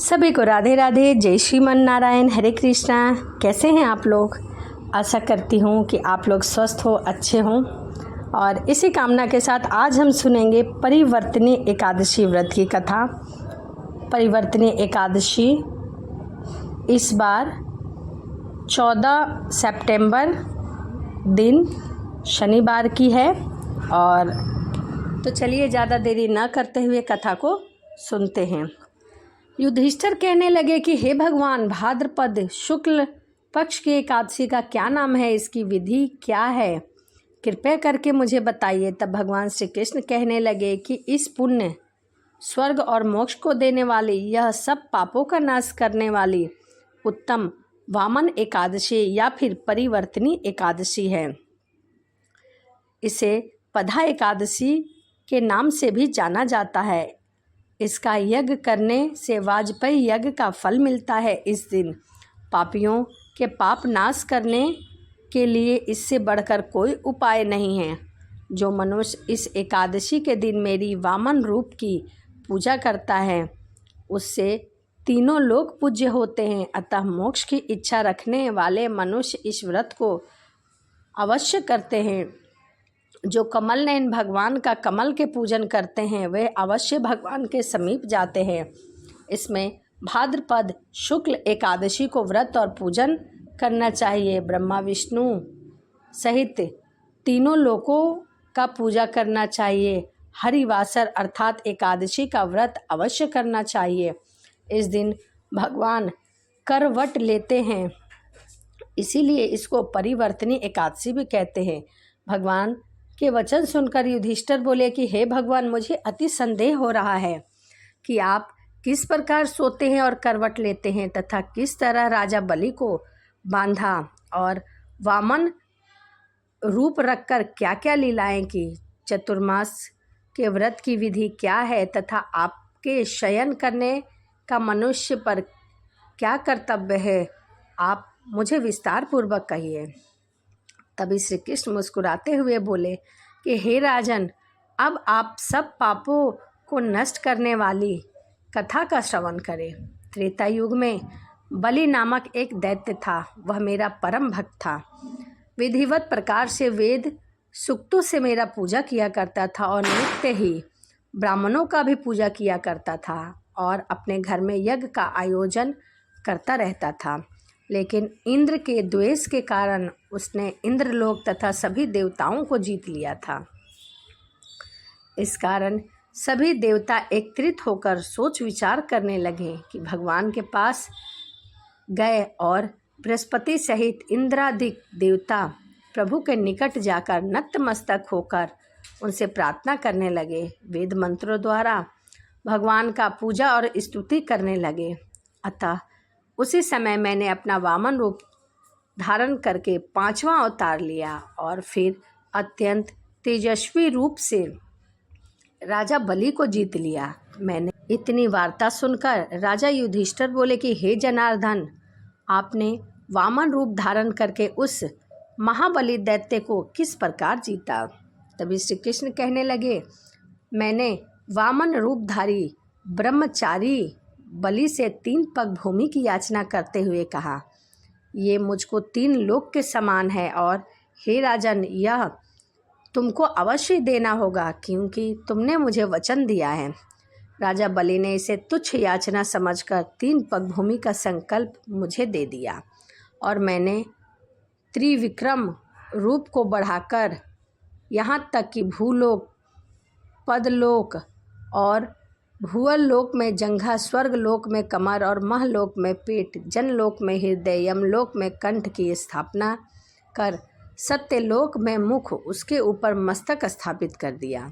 सभी को राधे राधे, जय श्रीमन नारायण, हरे कृष्णा। कैसे हैं आप लोग? आशा करती हूँ कि आप लोग स्वस्थ हो, अच्छे हों। और इसी कामना के साथ आज हम सुनेंगे परिवर्तनी एकादशी व्रत की कथा। परिवर्तनी एकादशी इस बार 14 सितंबर दिन शनिवार की है। और तो चलिए ज़्यादा देरी ना करते हुए कथा को सुनते हैं। युधिष्ठिर कहने लगे कि हे भगवान, भाद्रपद शुक्ल पक्ष की एकादशी का क्या नाम है, इसकी विधि क्या है, कृपया करके मुझे बताइए। तब भगवान श्री कृष्ण कहने लगे कि इस पुण्य, स्वर्ग और मोक्ष को देने वाली, यह सब पापों का नाश करने वाली उत्तम वामन एकादशी या फिर परिवर्तनी एकादशी है। इसे पधा एकादशी के नाम से भी जाना जाता है। इसका यज्ञ करने से वाजपेयी यज्ञ का फल मिलता है। इस दिन पापियों के पाप नाश करने के लिए इससे बढ़कर कोई उपाय नहीं है। जो मनुष्य इस एकादशी के दिन मेरी वामन रूप की पूजा करता है, उससे तीनों लोक पूज्य होते हैं। अतः मोक्ष की इच्छा रखने वाले मनुष्य इस व्रत को अवश्य करते हैं। जो कमल नयन भगवान का कमल के पूजन करते हैं, वे अवश्य भगवान के समीप जाते हैं। इसमें भाद्रपद शुक्ल एकादशी को व्रत और पूजन करना चाहिए। ब्रह्मा विष्णु सहित तीनों लोकों का पूजा करना चाहिए। हरिवासर अर्थात एकादशी का व्रत अवश्य करना चाहिए। इस दिन भगवान करवट लेते हैं, इसीलिए इसको परिवर्तनी एकादशी भी कहते हैं। भगवान के वचन सुनकर युधिष्ठिर बोले कि हे भगवान, मुझे अति संदेह हो रहा है कि आप किस प्रकार सोते हैं और करवट लेते हैं तथा किस तरह राजा बलि को बांधा और वामन रूप रखकर क्या क्या लीलाएं की। चतुर्मास के व्रत की विधि क्या है तथा आपके शयन करने का मनुष्य पर क्या कर्तव्य है, आप मुझे विस्तार पूर्वक कहिए। तभी श्री कृष्ण मुस्कुराते हुए बोले कि हे राजन, अब आप सब पापों को नष्ट करने वाली कथा का श्रवण करें। त्रेता युग में बलि नामक एक दैत्य था। वह मेरा परम भक्त था। विधिवत प्रकार से वेद सूक्तों से मेरा पूजा किया करता था और नित्य ही ब्राह्मणों का भी पूजा किया करता था और अपने घर में यज्ञ का आयोजन करता रहता था। लेकिन इंद्र के द्वेष के कारण उसने इंद्रलोक तथा सभी देवताओं को जीत लिया था। इस कारण सभी देवता एकत्रित होकर सोच विचार करने लगे कि भगवान के पास गए और बृहस्पति सहित इंद्रादिक देवता प्रभु के निकट जाकर नतमस्तक होकर उनसे प्रार्थना करने लगे। वेद मंत्रों द्वारा भगवान का पूजा और स्तुति करने लगे। अतः उसी समय मैंने अपना वामन रूप धारण करके 5वां अवतार लिया और फिर अत्यंत तेजस्वी रूप से राजा बलि को जीत लिया। मैंने इतनी वार्ता सुनकर राजा युधिष्ठिर बोले कि हे जनार्दन, आपने वामन रूप धारण करके उस महाबली दैत्य को किस प्रकार जीता। तभी श्री कृष्ण कहने लगे, मैंने वामन रूपधारी ब्रह्मचारी बलि से 3 पग भूमि की याचना करते हुए कहा, ये मुझको 3 लोक के समान है और हे राजन, यह तुमको अवश्य देना होगा क्योंकि तुमने मुझे वचन दिया है। राजा बलि ने इसे तुच्छ याचना समझकर 3 पग भूमि का संकल्प मुझे दे दिया और मैंने त्रिविक्रम रूप को बढ़ाकर यहाँ तक कि भूलोक, पदलोक और भूअल लोक में जंघा, स्वर्ग लोक में कमर और महलोक में पेट, जनलोक में हृदय, यमलोक में कंठ की स्थापना कर सत्यलोक में मुख, उसके ऊपर मस्तक स्थापित कर दिया।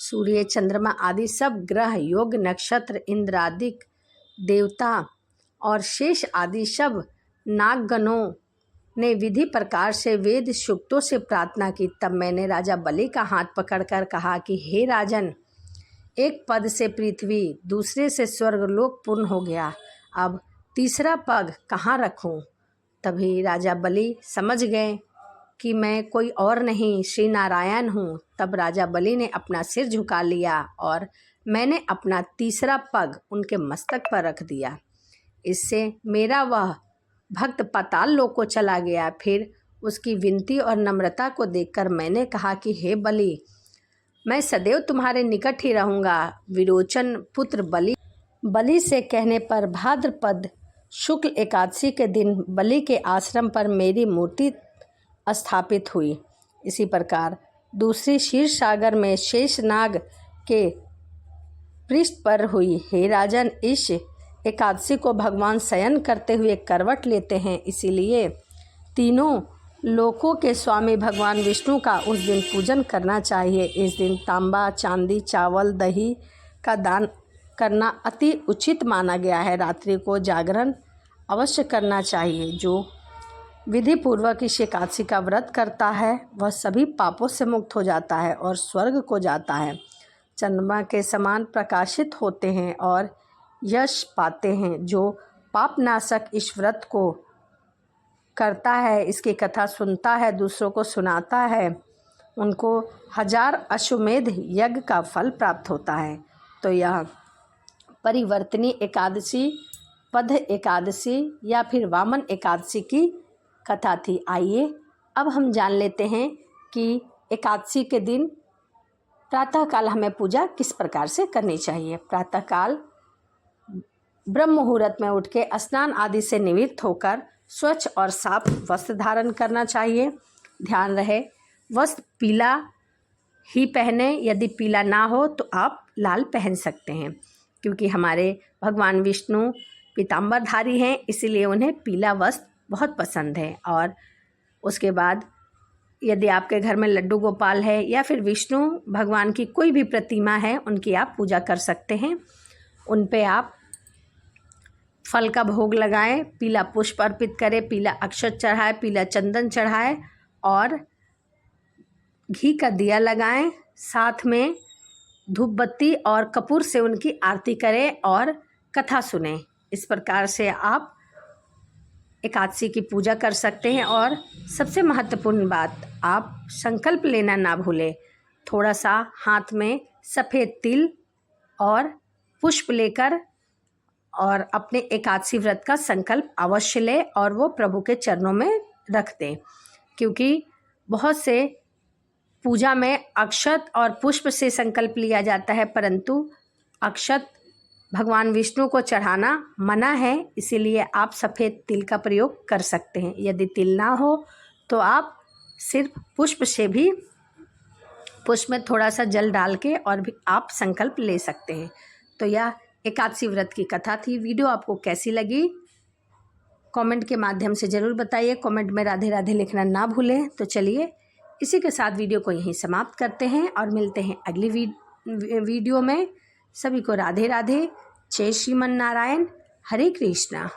सूर्य, चंद्रमा आदि सब ग्रह, योग, नक्षत्र, इंद्रादिक देवता और शेष आदि सब नागगणों ने विधि प्रकार से वेद सूक्तों से प्रार्थना की। तब मैंने राजा बलि का हाथ पकड़कर कहा कि हे राजन, एक पद से पृथ्वी, दूसरे से स्वर्गलोक पूर्ण हो गया, अब तीसरा पग कहाँ रखूं। तभी राजा बलि समझ गए कि मैं कोई और नहीं, श्री नारायण हूँ। तब राजा बलि ने अपना सिर झुका लिया और मैंने अपना तीसरा पग उनके मस्तक पर रख दिया। इससे मेरा वह भक्त पाताल लोक को चला गया। फिर उसकी विनती और नम्रता को देखकर मैंने कहा कि हे बलि, मैं सदैव तुम्हारे निकट ही रहूँगा। विरोचन पुत्र बलि से कहने पर भाद्रपद शुक्ल एकादशी के दिन बलि के आश्रम पर मेरी मूर्ति स्थापित हुई। इसी प्रकार दूसरी क्षीर सागर में शेषनाग के पृष्ठ पर हुई। हे राजन, इस एकादशी को भगवान शयन करते हुए करवट लेते हैं, इसीलिए तीनों लोकों के स्वामी भगवान विष्णु का उस दिन पूजन करना चाहिए। इस दिन तांबा, चांदी, चावल, दही का दान करना अति उचित माना गया है। रात्रि को जागरण अवश्य करना चाहिए। जो विधि पूर्वक इस एकादशी का व्रत करता है वह सभी पापों से मुक्त हो जाता है और स्वर्ग को जाता है, चंद्रमा के समान प्रकाशित होते हैं और यश पाते हैं। जो पापनाशक इस व्रत को करता है, इसकी कथा सुनता है, दूसरों को सुनाता है, उनको 1000 अश्वमेध यज्ञ का फल प्राप्त होता है। तो यह परिवर्तनी एकादशी, पद एकादशी या फिर वामन एकादशी की कथा थी। आइए अब हम जान लेते हैं कि एकादशी के दिन प्रातःकाल हमें पूजा किस प्रकार से करनी चाहिए। प्रातःकाल ब्रह्म मुहूर्त में उठ के स्नान आदि से निवृत्त होकर स्वच्छ और साफ वस्त्र धारण करना चाहिए। ध्यान रहे वस्त्र पीला ही पहने, यदि पीला ना हो तो आप लाल पहन सकते हैं, क्योंकि हमारे भगवान विष्णु पीताम्बरधारी हैं, इसीलिए उन्हें पीला वस्त्र बहुत पसंद है। और उसके बाद यदि आपके घर में लड्डू गोपाल है या फिर विष्णु भगवान की कोई भी प्रतिमा है, उनकी आप पूजा कर सकते हैं। उन पे आप फल का भोग लगाएं, पीला पुष्प अर्पित करें, पीला अक्षत चढ़ाएं, पीला चंदन चढ़ाएं और घी का दिया लगाएं। साथ में धूप बत्ती और कपूर से उनकी आरती करें और कथा सुनें। इस प्रकार से आप एकादशी की पूजा कर सकते हैं। और सबसे महत्वपूर्ण बात, आप संकल्प लेना ना भूलें। थोड़ा सा हाथ में सफ़ेद तिल और पुष्प लेकर और अपने एकादशी व्रत का संकल्प अवश्य लें और वो प्रभु के चरणों में रख दें, क्योंकि बहुत से पूजा में अक्षत और पुष्प से संकल्प लिया जाता है, परंतु अक्षत भगवान विष्णु को चढ़ाना मना है, इसीलिए आप सफ़ेद तिल का प्रयोग कर सकते हैं। यदि तिल ना हो तो आप सिर्फ पुष्प से भी, पुष्प में थोड़ा सा जल डाल के और भी आप संकल्प ले सकते हैं। तो यह एकादशी व्रत की कथा थी। वीडियो आपको कैसी लगी कमेंट के माध्यम से ज़रूर बताइए। कमेंट में राधे राधे लिखना ना भूलें। तो चलिए इसी के साथ वीडियो को यहीं समाप्त करते हैं और मिलते हैं अगली वीडियो में। सभी को राधे राधे। जय श्रीमन नारायण। हरे कृष्णा।